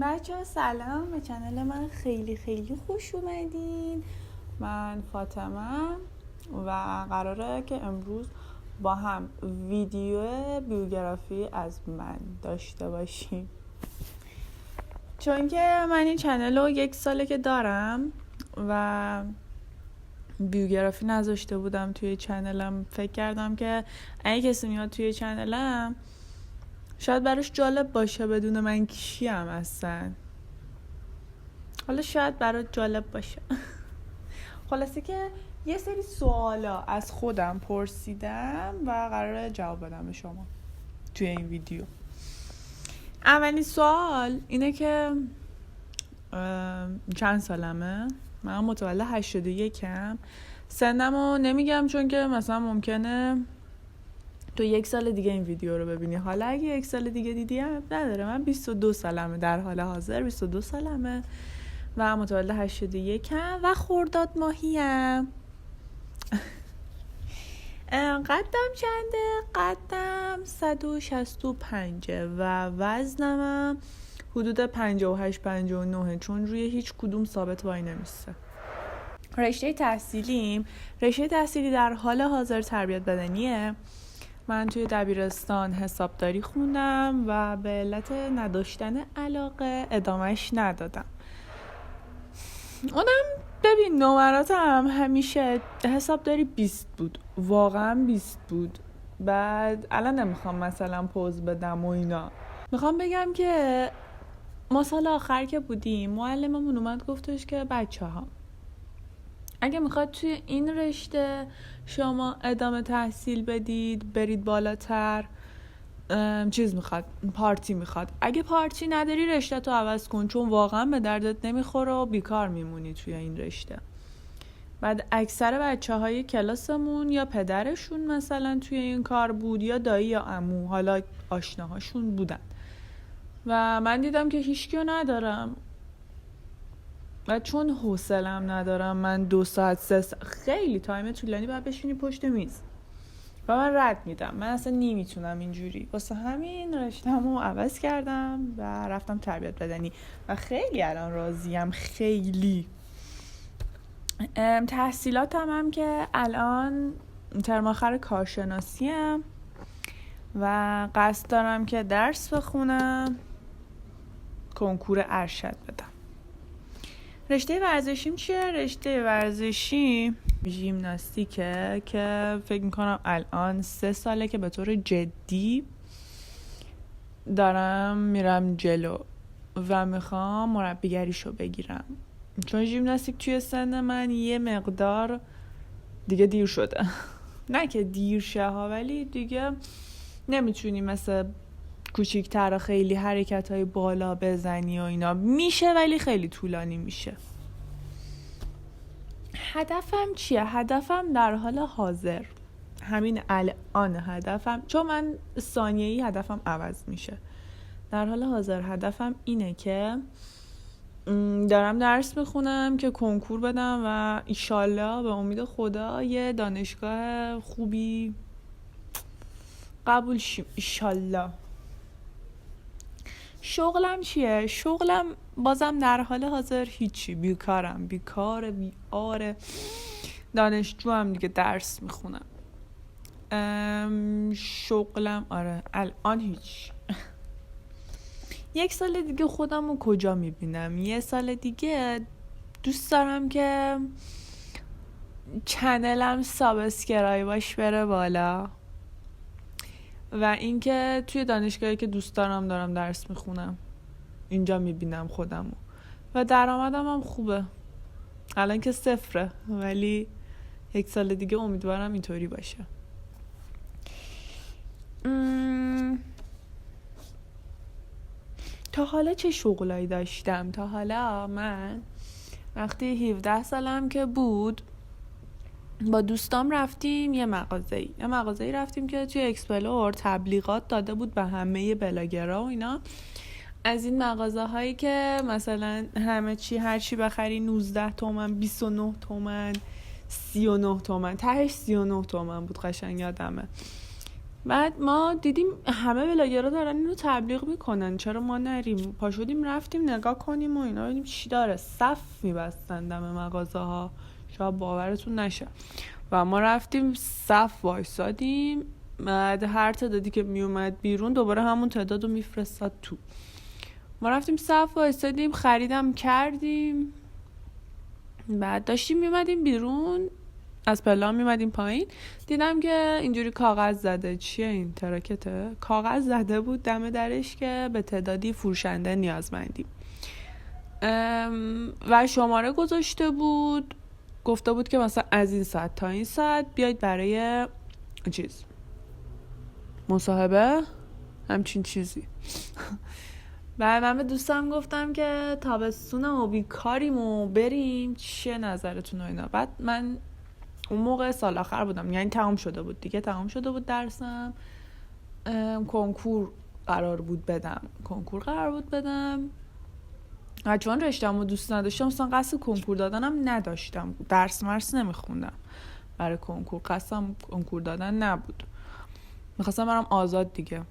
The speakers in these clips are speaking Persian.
بچه ها سلام، به چنل من خیلی خیلی خوش اومدین. من فاطمه و قراره که امروز با هم ویدیو بیوگرافی از من داشته باشیم، چون که من این چنل رو 1 ساله که دارم و بیوگرافی نذاشته بودم توی چنلم. فکر کردم که اگه کسی میاد توی چنلم شاید براش جالب باشه بدون من کیم اصلا. حالا شاید برات جالب باشه. خلاصه که یه سری سوالا از خودم پرسیدم و قراره جواب بدم به شما توی این ویدیو. اولین سوال اینه که چند سالمه؟ من متولد 81م. سنمو نمیگم چون که مثلا ممکنه تو 1 سال دیگه این ویدیو رو ببینی. حالا اگه 1 سال دیگه دیدی هم نداره. من 22 سالمه، در حال حاضر 22 سالمه و متولد 81م و خرداد ماهیم. قدم چنده؟ قدم 165 و وزنم حدود 58-59، چون روی هیچ کدوم ثابت وای نمیسته. رشته تحصیلی در حال حاضر تربیت بدنیه. من توی دبیرستان حسابداری خوندم و به علت نداشتن علاقه ادامهش ندادم. اونم ببین نمراتم همیشه حسابداری 20 بود، واقعا 20 بود. بعد الان نمیخوام مثلا پوز بدم و اینا، میخوام بگم که ما سال آخر که بودیم معلممون اومد گفتش که بچه ها اگه میخواد توی این رشته شما ادامه تحصیل بدید برید بالاتر، چیز میخواد، پارتی میخواد. اگه پارتی نداری رشته تو عوض کن، چون واقعا به دردت نمیخوره و بیکار میمونی توی این رشته. بعد اکثر بچه های کلاسمون یا پدرشون مثلا توی این کار بود یا دایی یا عمو، حالا آشناهاشون بودن و من دیدم که هیچکیو ندارم و چون حوصله‌ام ندارم من 2 ساعت 3 ساعت خیلی تایم طولانی باید بشینی پشت میز و من رد میدم. من اصلا نمیتونم اینجوری، واسه همین رشته‌مو عوض کردم و رفتم تربیت بدنی و خیلی الان راضیم. خیلی تحصیلاتم هم که الان ترم آخر کارشناسیم و قصد دارم که درس بخونم، کنکور ارشد بدم. رشته ورزشیم چیه؟ رشته ورزشی ژیمناستیکه که فکر میکنم الان 3 ساله که به طور جدی دارم میرم جلو و میخوام مربیگریشو بگیرم، چون ژیمناستیک توی سن من یه مقدار دیگه دیر شده. نه که دیر شه ها، ولی دیگه نمیتونی مثل کوچیک‌تر خیلی حرکت‌های بالا بزنی و اینا. میشه ولی خیلی طولانی میشه. هدفم چیه؟ هدفم در حال حاضر، همین الان هدفم، چون من ثانیه‌ای هدفم عوض میشه. در حال حاضر هدفم اینه که دارم درس میخونم که کنکور بدم و ایشالله به امید خدا یه دانشگاه خوبی قبول شیم ایشالله. شغلم چیه؟ شغلم بازم در حال حاضر هیچی، بیکارم، بیاره دانشجو هم دیگه درس میخونم. شغلم آره الان هیچ. 1 سال دیگه خودم رو کجا میبینم؟ 1 سال دیگه دوست دارم که چنلم سابسکرایباش بره بالا و اینکه توی دانشگاهی که دوست دارم درس میخونم، اینجا میبینم خودمو و درآمدم هم خوبه. الان که 0، ولی 1 سال دیگه امیدوارم اینطوری باشه. تا حالا چه شغلایی داشتم؟ تا حالا من وقتی 17 سالم که بود با دوستام رفتیم یه مغازه‌ای رفتیم که توی اکسپلور تبلیغات داده بود به همه بلاگرها و اینا، از این مغازه هایی که مثلا همه چی هر چی بخری 19 تومن، 29 تومن، 39 تومن، تهش 39 تومن بود. قشنگ یادمه. بعد ما دیدیم همه بلاگرها دارن اینو تبلیغ میکنن، چرا ما نریم؟ پا شدیم رفتیم نگاه کنیم و اینا، ببینیم چی داره. صف میبستن دم مغازه ها، شاید باورتون نشه. و ما رفتیم صف وایسادیم، بعد هر تعدادی که میومد بیرون دوباره همون تعداد رو میفرستاد تو. ما رفتیم صف وایسادیم، خریدم کردیم، بعد داشتیم میومدیم بیرون، از پلا میومدیم پایین، دیدم که اینجوری کاغذ زده. چیه این؟ تراکته؟ کاغذ زده بود دم درش که به تعدادی فروشنده نیازمندیم و شماره گذاشته بود، گفته بود که مثلا از این ساعت تا این ساعت بیاید برای مصاحبه، همچین چیزی. بعد من به دوستم گفتم که تابستونم و بیکاریم و بریم، چیه نظرتون و اینا. بعد من اون موقع سال آخر بودم، یعنی تمام شده بود دیگه، تمام شده بود درسم، کنکور قرار بود بدم و چون رشته‌مو رو دوست نداشتم، اصلا قصد کنکور دادنم نداشتم، درس مرس نمیخوندم برای کنکور، قصدم کنکور دادن نبود، میخواستم برم آزاد دیگه.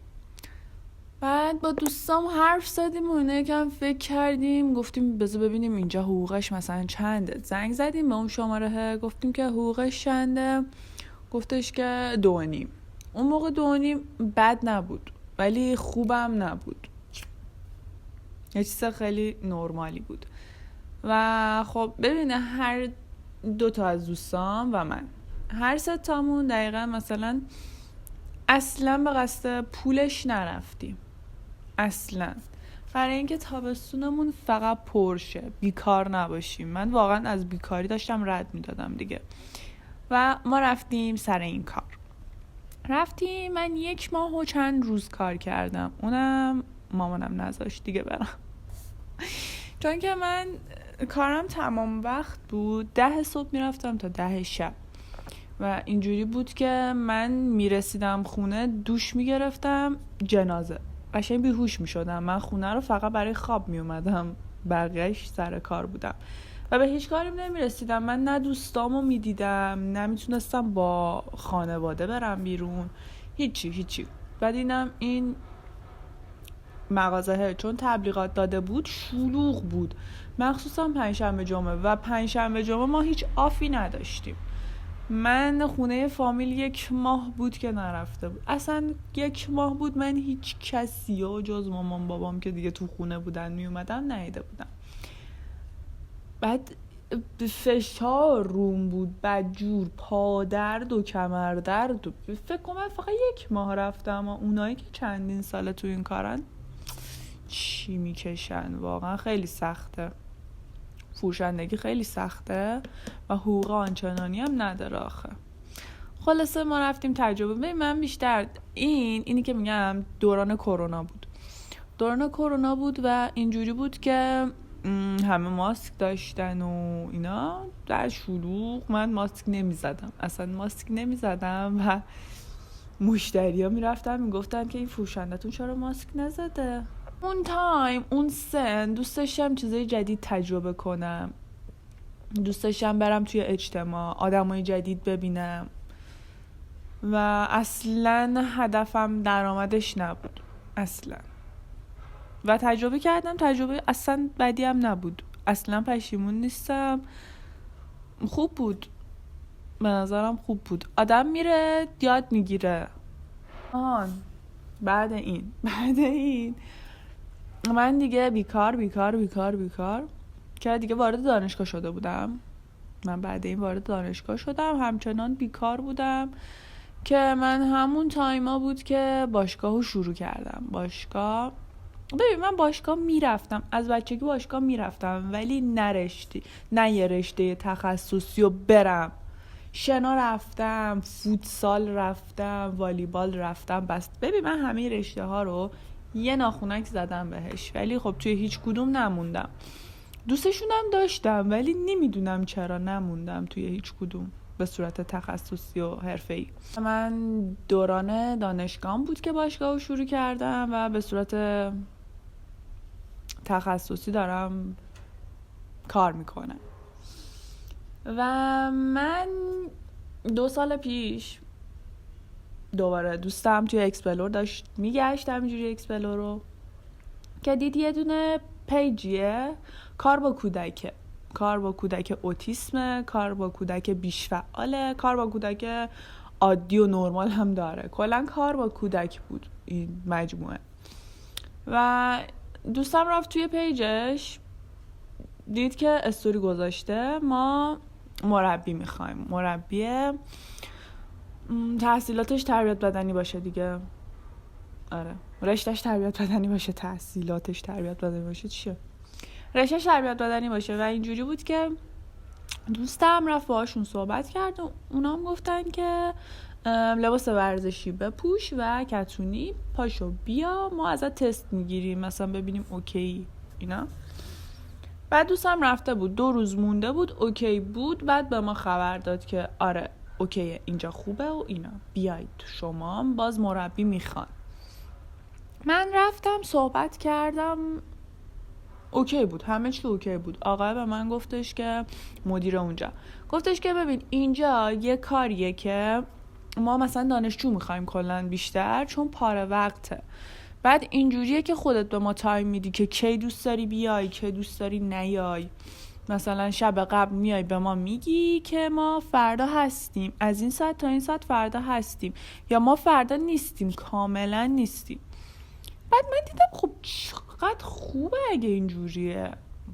بعد با دوستام حرف زدیم و اینا، یکم فکر کردیم، گفتیم بذار ببینیم اینجا حقوقش مثلا چنده. زنگ زدیم به اون شماره، گفتیم که حقوقش چنده، گفتش که 2.5. اون موقع 2.5 بد نبود ولی خوبم نبود، یه چیز خیلی نرمالی بود. و خب ببینه هر دوتا از دوستام و من، هر سه تامون دقیقا مثلا اصلا به قصد پولش نرفتیم، اصلا، برای اینکه تابستونمون فقط پرشه، بیکار نباشیم. من واقعا از بیکاری داشتم رد میدادم دیگه. و ما رفتیم سر این کار، من 1 ماه و چند روز کار کردم، اونم مامانم نذاشت دیگه برم چون که من کارم تمام وقت بود، 10 صبح میرفتم تا 10 شب و اینجوری بود که من میرسیدم خونه، دوش میگرفتم، جنازه، قشنگ بیهوش میشدم. من خونه رو فقط برای خواب میومدم، بقیهش سر کار بودم و به هیچ کاریم نمیرسیدم. من نه دوستامو میدیدم، نمیتونستم با خانواده برم بیرون، هیچی. بعد اینم این مغازه چون تبلیغات داده بود شلوغ بود، مخصوصا پنجشنبه جمعه، و پنجشنبه جمعه ما هیچ آفی نداشتیم. من خونه فامیل 1 ماه بود که نرفته بود، اصلا 1 ماه بود من هیچ کسی و جز مامان بابام که دیگه تو خونه بودن میومدن ندیده بودم. بعد فشار روم بود، بدجور، پادرد و کمردرد و فکر کنم فقط 1 ماه رفتم. اونایی که چندین ساله تو این کارن چی میکشن، واقعا خیلی سخته، فروشندگی خیلی سخته و حقوق آنچنانی هم نداره آخه. خلاصه ما رفتیم تجربه. ببین من بیشتر اینی که میگم دوران کرونا بود و اینجوری بود که همه ماسک داشتن و اینا، در شلوغ من ماسک نمیزدم و مشتری ها میرفتن میگفتن که این فروشندتون چرا ماسک نزده. اون تایم، اون سن، دوست داشتم چیزای جدید تجربه کنم، دوست داشتم برم توی اجتماع، آدمای جدید ببینم و اصلا هدفم درآمدش نبود اصلا. و تجربه کردم، تجربه اصلا بدی هم نبود، اصلا پشیمون نیستم، خوب بود، به نظرم خوب بود. آدم میره یاد میگیره. بعد این من دیگه بیکار که دیگه وارد دانشگاه شده بودم. من بعد این وارد دانشگاه شدم، همچنان بیکار بودم که من همون تایما بود که باشگاهو شروع کردم. ببین من باشگاه میرفتم، از بچگی باشگاه میرفتم، ولی نه یه رشته تخصصی رو برم. شنا رفتم، فوتسال رفتم، والیبال رفتم، بس ببین من همه رشته ها رو یه ناخونک زدم بهش، ولی خب توی هیچ کدوم نموندم. دوستشونم داشتم ولی نمیدونم چرا نموندم توی هیچ کدوم به صورت تخصصی و حرفه‌ای. من دوران دانشگاهم بود که باشگاه رو شروع کردم و به صورت تخصصی دارم کار میکنم. و من 2 سال پیش دوباره دوستم توی اکسپلور داشت میگشت همینجوری اکسپلور رو که دید یه دونه پیجیه کار با کودک اوتیسم، کار با کودک بیش‌فعاله، کار با کودک عادی و نرمال هم داره. کلا کار با کودک بود این مجموعه. و دوستم رفت توی پیجش دید که استوری گذاشته ما مربی میخوایم، مربی تحصیلاتش تربیت بدنی باشه دیگه. آره رشتهش تربیت بدنی باشه، تحصیلاتش تربیت بدنی باشه، چیه؟ رشتهش تربیت بدنی باشه. و اینجوری بود که دوستم رفت باهاشون صحبت کرد و اونا هم گفتن که لباس ورزشی بپوش و کتونی پاشو بیا ما ازت تست میگیریم مثلا ببینیم اوکی اینا. بعد دوستم رفته بود 2 روز مونده بود اوکی بود. بعد به ما خبر داد که آره اوکیه اینجا خوبه و اینا بیایید شما باز مربی میخوان. من رفتم صحبت کردم اوکی بود، همه چی اوکی بود. آقا به من گفتش که مدیر اونجا گفتش که ببین اینجا یه کاریه که ما مثلا دانشجو میخوایم کلن بیشتر چون پاره وقته. بعد اینجوریه که خودت به ما تایم میدی که کی دوست داری بیای کی دوست داری نیای. مثلا شب قبل میای به ما میگی که ما فردا هستیم از این ساعت تا این ساعت فردا هستیم، یا ما فردا نیستیم کاملا نیستیم. بعد من دیدم خب چقدر خوبه اگه اینجوریه،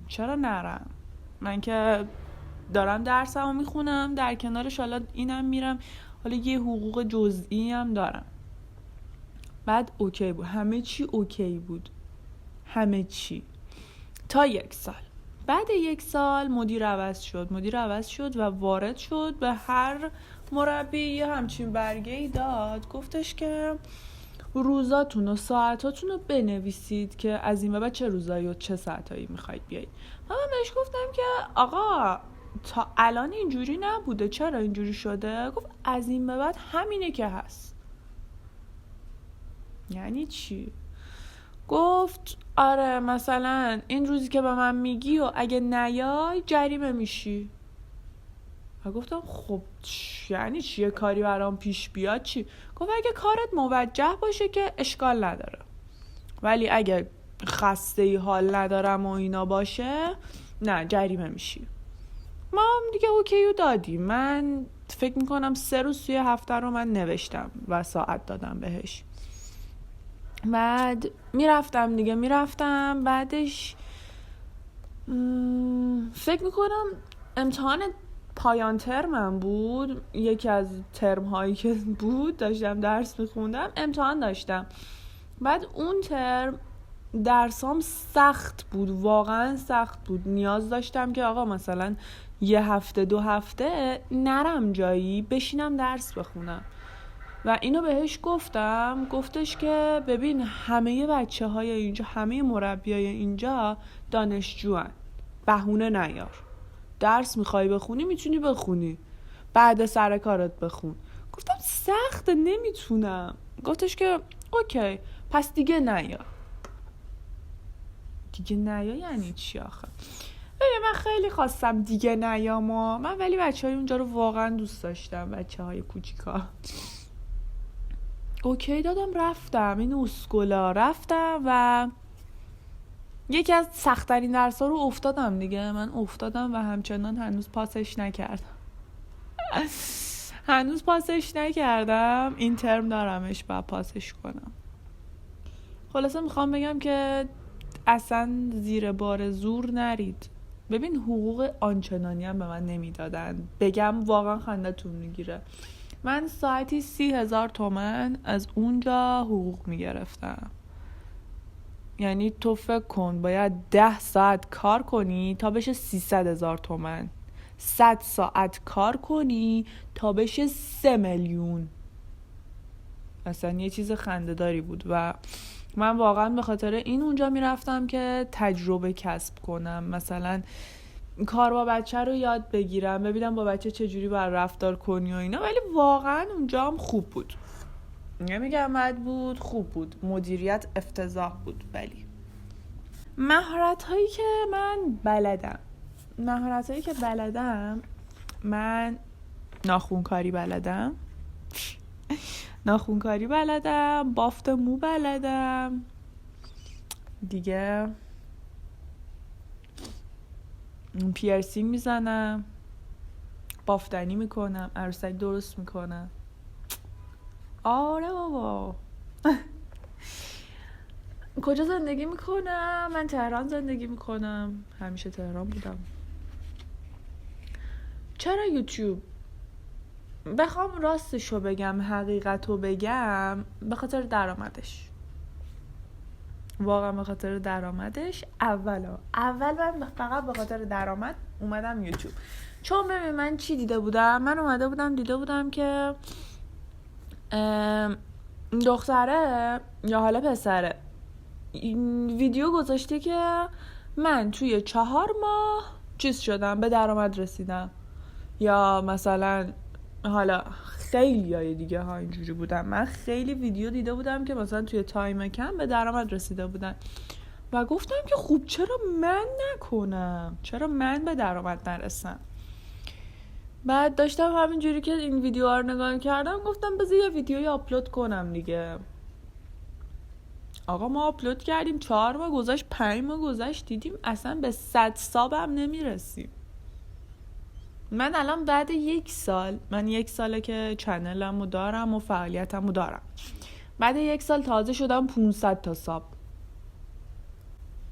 چرا نرم؟ من که دارم درسمو میخونم در کنارش حالا اینم میرم، حالا یه حقوق جزئی هم دارم. بعد اوکی بود، همه چی اوکی بود، همه چی تا 1 سال. بعد 1 سال مدیر عوض شد و وارد شد به هر مربی یه همچین برگه‌ای داد. گفتش که روزاتون و ساعتاتون رو بنویسید که از این به بعد چه روزایی و چه ساعتایی میخواید بیایید. من بهش گفتم که آقا تا الان اینجوری نبوده، چرا اینجوری شده؟ گفت از این به بعد همینه که هست. یعنی چی؟ گفت آره مثلا این روزی که به من میگی و اگه نیای جریمه میشی. و گفتم خب یعنی چیه کاری برام پیش بیاد چی؟ گفت اگه کارت موجه باشه که اشکال نداره، ولی اگه خسته حال ندارم و اینا باشه نه جریمه میشی. ما هم دیگه اوکیو دادیم. من فکر میکنم 3 روز توی هفته رو من نوشتم و ساعت دادم بهش. بعد میرفتم بعدش فکر میکنم امتحان پایان ترمم بود، یکی از ترم هایی که بود داشتم درس میخوندم امتحان داشتم. بعد اون ترم درسام سخت بود، واقعا سخت بود. نیاز داشتم که آقا مثلا 1 هفته 2 هفته نرم جایی بشینم درس بخونم. و اینو بهش گفتم، گفتش که ببین همه بچه های اینجا، همه مربی های اینجا دانشجو هن، بهونه نیار. درس میخوای بخونی میتونی بخونی، بعد سر کارت بخون. گفتم سخته نمیتونم. گفتش که اوکی پس دیگه نیا. دیگه نیا یعنی چی آخه؟ من خیلی خواستم دیگه نیام من، ولی بچه های اونجا رو واقعا دوست داشتم، بچه های کوچیکا. اوکی دادم رفتم این اسکولا رفتم و یکی از سخت‌ترین درس‌ها رو افتادم دیگه. من افتادم و همچنان هنوز پاسش نکردم. این ترم دارمش باید پاسش کنم. خلاصه میخوام بگم که اصلا زیر بار زور نرید. ببین حقوق آنچنانی هم به من نمیدادن، بگم واقعا خندتون میگیره. من ساعتی 30,000 تومان از اونجا حقوق میگرفتم. یعنی تو فکر کن باید 10 ساعت کار کنی تا بشه 300,000 تومان، 100 ساعت کار کنی تا بشه 3 میلیون. اصلا یه چیز خنده‌داری بود و من واقعا به خاطر این اونجا میرفتم که تجربه کسب کنم، مثلا کار با بچه رو یاد بگیرم، ببینم با بچه چجوری باید رفتار کنی و اینا. ولی واقعا اونجا هم خوب بود، نمیگم بد بود، خوب بود. مدیریت افتضاح بود. ولی مهارت هایی که بلدم من ناخونکاری بلدم ناخونکاری بلدم، بافت مو بلدم دیگه، پیرسینگ میزنم، بافتنی میکنم، عروسک درست میکنم. آره بابا. کجا زندگی میکنم؟ من تهران زندگی میکنم، همیشه تهران بودم. چرا یوتیوب؟ بخوام راستشو بگم، حقیقتو بگم، به خاطر درآمدش. واقعا به خاطر درآمدش. اول من فقط به خاطر درآمد اومدم یوتیوب. چون ببین من چی دیده بودم؟ من دیده بودم که دختره یا حالا پسره این ویدیو گذاشته که من توی 4 ماه چیز شدم، به درآمد رسیدم. یا مثلا حالا خیلی های دیگه ها اینجوری بودم. من خیلی ویدیو دیده بودم که مثلا توی تایم کم به درآمد رسیده بودن و گفتم که خوب چرا من نکنم، چرا من به درآمد نرسم. بعد داشتم همینجوری که این ویدیوها رو نگاه کردم گفتم بذار یه ویدیوی آپلود کنم دیگه. آقا ما آپلود کردیم 4 ماه گذشت، 5 ماه گذشت، دیدیم اصلا به 100 سابم نمیرسیم. من الان بعد 1 سال، من 1 ساله که چنلمو دارم و فعالیتمو دارم، بعد 1 سال تازه شدم 500 تا ساب.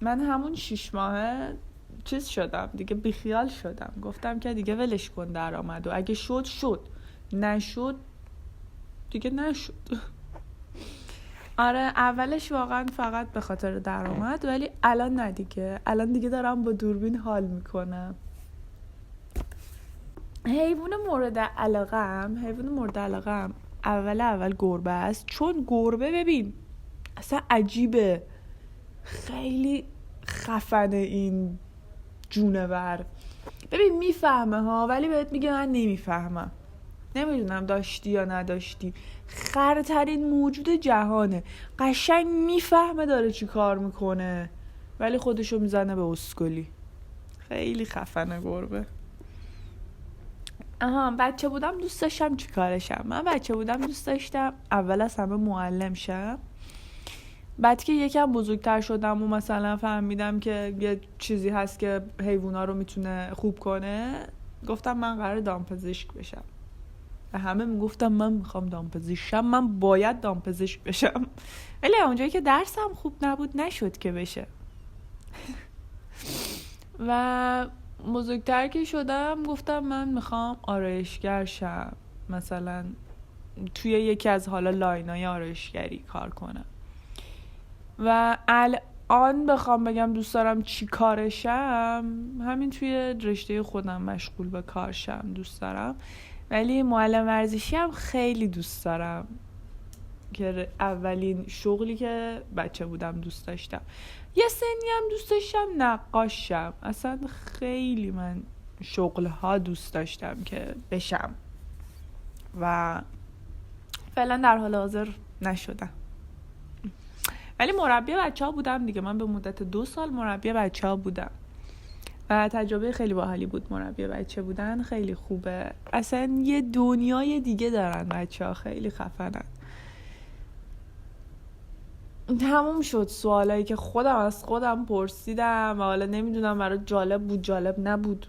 من همون 6 ماهه چیز شدم دیگه، بیخیال شدم، گفتم که دیگه ولش کن درآمد و اگه شد نشد دیگه نشد. آره اولش واقعا فقط به خاطر درآمد، ولی الان نه دیگه، الان دیگه دارم با دوربین حال میکنم. حیوان مورد علاقه‌ام اول گربه است. چون گربه ببین اصلا عجیبه، خیلی خفنه این جونور. ببین میفهمه ها، ولی بهت میگه من نمیفهمم. نمیدونم داشتی یا نداشتی، خرترین موجود جهانه، قشنگ میفهمه داره چی کار میکنه ولی خودشو میزنه به اسکلی. خیلی خفنه گربه. بچه بودم دوست داشتم چی کارشم. من بچه بودم دوست داشتم اول از همه معلم شم. بعد که یکم بزرگتر شدم و مثلا فهمیدم که یه چیزی هست که حیوونا رو میتونه خوب کنه، گفتم من قراره دامپزشک بشم. و همه میگفتم من میخوام دامپزشک شم، من باید دامپزشک بشم. ولی اونجایی که درسم خوب نبود نشد که بشه. و بزرگتر که شدم گفتم من میخوام آرایشگر شم، مثلا توی یکی از حالا لاینای آرایشگری کار کنم. و الان بخوام بگم دوست دارم چی کارشم، همین توی رشته خودم مشغول به کارشم دوست دارم. ولی معلم ورزشی هم خیلی دوست دارم که اولین شغلی که بچه بودم دوست داشتم. یه سنی هم دوست داشتم نقاشم. اصلا خیلی من شغلها دوست داشتم که بشم و فعلا در حال حاضر نشدم. ولی مربی بچه ها بودم دیگه. من به مدت 2 سال مربی بچه ها بودم و تجربه خیلی باحالی بود. مربی بچه بودن خیلی خوبه، اصلا یه دنیای دیگه دارن بچه ها، خیلی خفنن. تموم شد سوالایی که خودم از خودم پرسیدم و حالا نمیدونم برای جالب بود جالب نبود.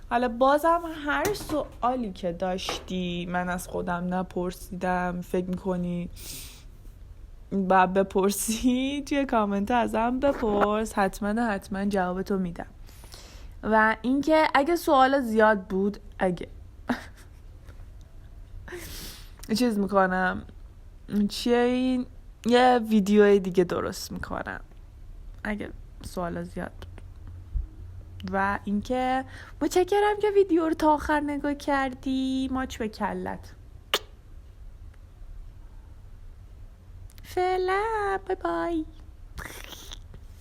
حالا بازم هر سوالی که داشتی من از خودم نپرسیدم فکر میکنی باید بپرسی، توی کامنت ازم بپرس، حتما جوابتو میدم. و اینکه اگه سوال زیاد بود، اگه چیز میکنم چیه این، یه ویدیو دیگه درست میکنم اگه سوال زیاد بود. و اینکه متشکرم که ویدیو رو تا آخر نگاه کردی. ماچ به کلت. فعلا بای بای.